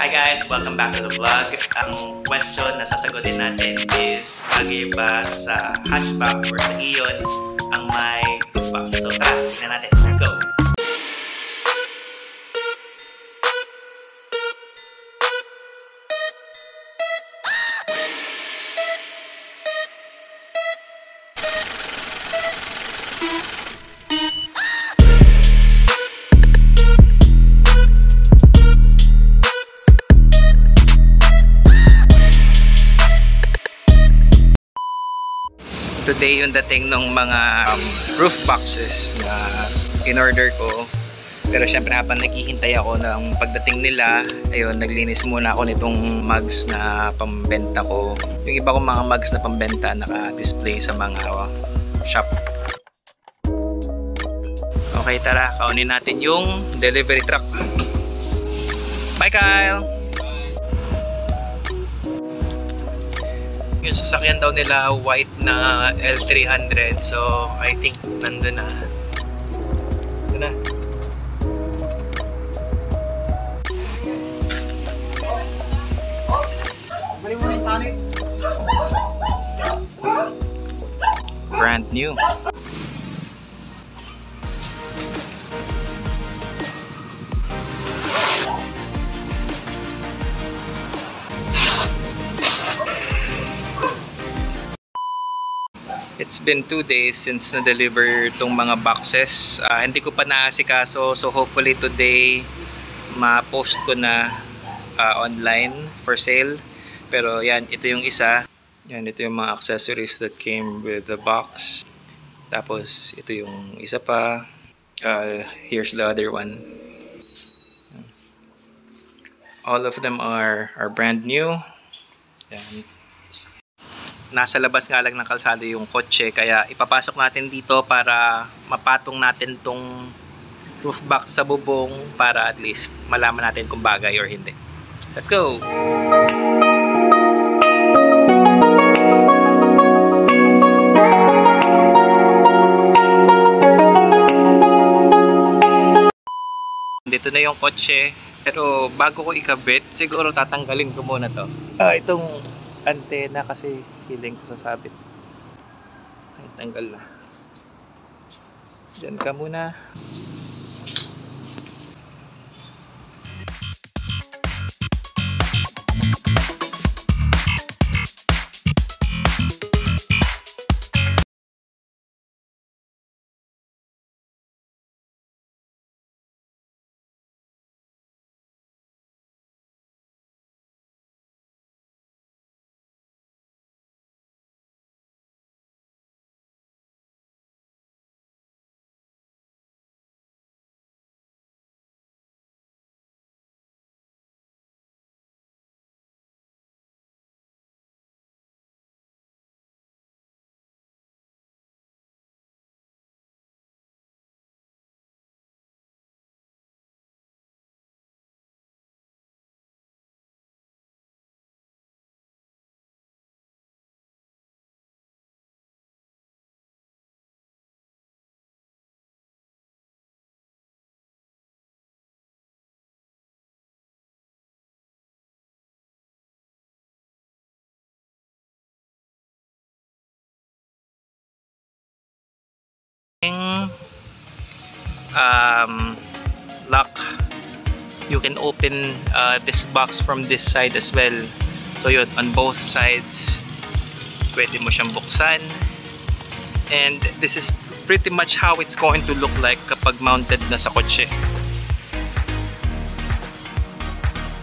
Hi guys! Welcome back to the vlog. Ang question na sasagutin natin is bagay ba sa hatchback or sa Ion ang may roof box? So tara, tingnan natin. Let's go! Today yung dating ng mga roof boxes na in-order ko. Pero syempre habang naghihintay ako ng pagdating nila, ayun, naglinis muna ako nitong mugs na pambenta ko. Yung iba kong mga mugs na pambenta naka-display sa mga shop. Okay, tara, kaunin natin yung delivery truck. Bye Kyle! Yung sasakyan daw nila white na L300, so I think nandun na. Ito na. Brand new. It's been 2 days since na-deliver itong mga boxes. Hindi ko pa naasikaso, so hopefully today ma-post ko na online for sale. Pero yan, ito yung isa. Yan, ito yung mga accessories that came with the box. Tapos ito yung isa pa. Here's the other one. All of them are brand new. Yan. Nasa labas nga lang ng kalsada yung kotse, kaya ipapasok natin dito para mapatong natin tong roof box sa bubong para at least malaman natin kung bagay or hindi. Let's go! Dito na yung kotse, pero bago ko ikabit, siguro tatanggalin ko muna to. Itong antena kasi feeling ko sasabit. Ay, tanggal na. Diyan ka muna. Lock, you can open this box from this side as well. So yun, on both sides pwede mo siyang buksan, and this is pretty much how it's going to look like kapag mounted na sa kotse.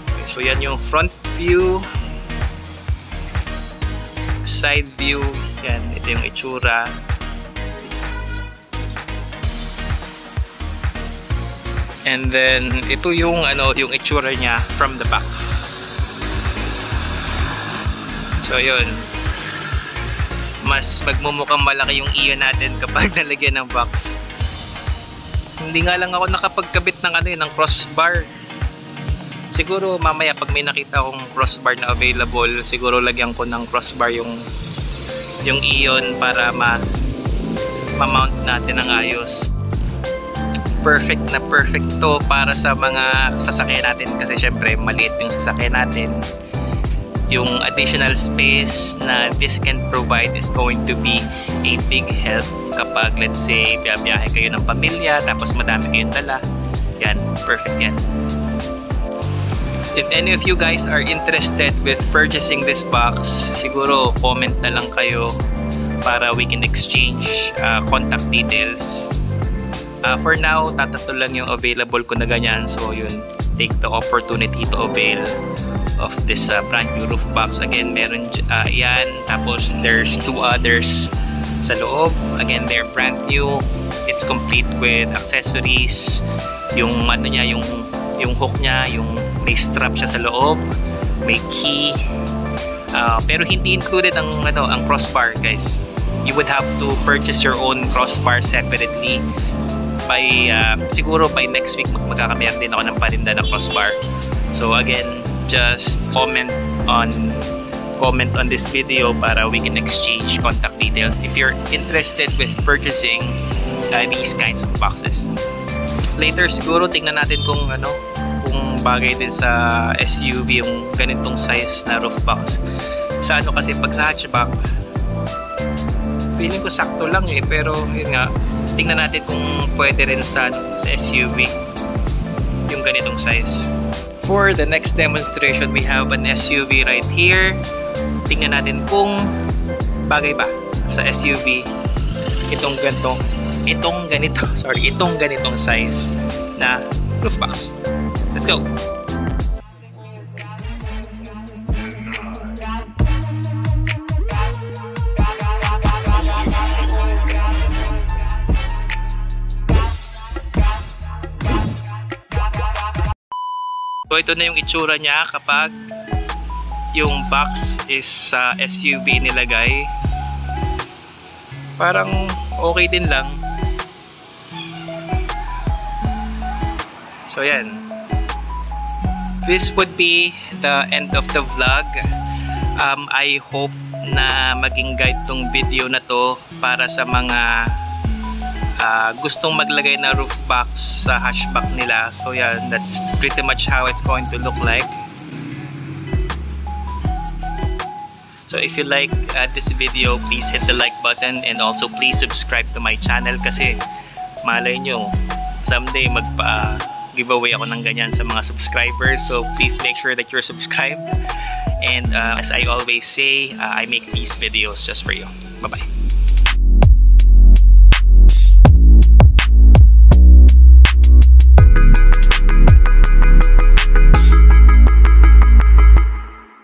Okay, so yan yung front view, side view, yan, ito yung itsura. And then ito yung yung itsura niya from the back. So yun, mas magmumukhang malaki yung Ion natin kapag nalagyan ng box. Hindi nga lang ako nakapagkabit ng ng crossbar. Siguro mamaya pag may nakita akong crossbar na available, siguro lagyan ko ng crossbar yung Ion para ma-mount natin ng ayos. perfect to para sa mga sasakyan natin kasi syempre maliit yung sasakyan natin. Yung additional space na this can provide is going to be a big help kapag let's say biyahe kayo ng pamilya tapos madami kayong dala. Yan, perfect yan. If any of you guys are interested with purchasing this box, siguro comment na lang kayo para we can exchange contact details. For now, tatatlo lang yung available ko na ganyan. So yun, take the opportunity to avail of this brand new roof box. Again, meron yan. Tapos there's two others sa loob. Again, they're brand new. It's complete with accessories. Yung ano niya, yung hook niya, yung may strap siya sa loob, may key. Pero hindi included ang crossbar, guys. You would have to purchase your own crossbar separately. Siguro by next week magkakameron din ako ng paninda ng crossbar. So again, just comment on this video para we can exchange contact details if you're interested with purchasing these kinds of boxes. Later siguro tingnan natin kung bagay din sa SUV yung ganitong size na roof box. Sa kasi pag sa hatchback feeling ko sakto lang pero yun nga, tingnan natin kung pwede rin sa SUV yung ganitong size. For the next demonstration, we have an SUV right here. Tingnan natin kung bagay ba sa SUV itong ganitong size na roof box. Let's go! So ito na yung itsura niya kapag yung box is sa SUV nilagay. Parang okay din lang. So yan. This would be the end of the vlog. I hope na maging guide tong video na to para sa mga gustong maglagay na roof box sa hatchback nila. So yeah, that's pretty much how it's going to look like. So if you like this video, please hit the like button and also please subscribe to my channel kasi malay nyo someday magpa-giveaway ako ng ganyan sa mga subscribers. So please make sure that you're subscribed, and as I always say, I make these videos just for you. Bye bye.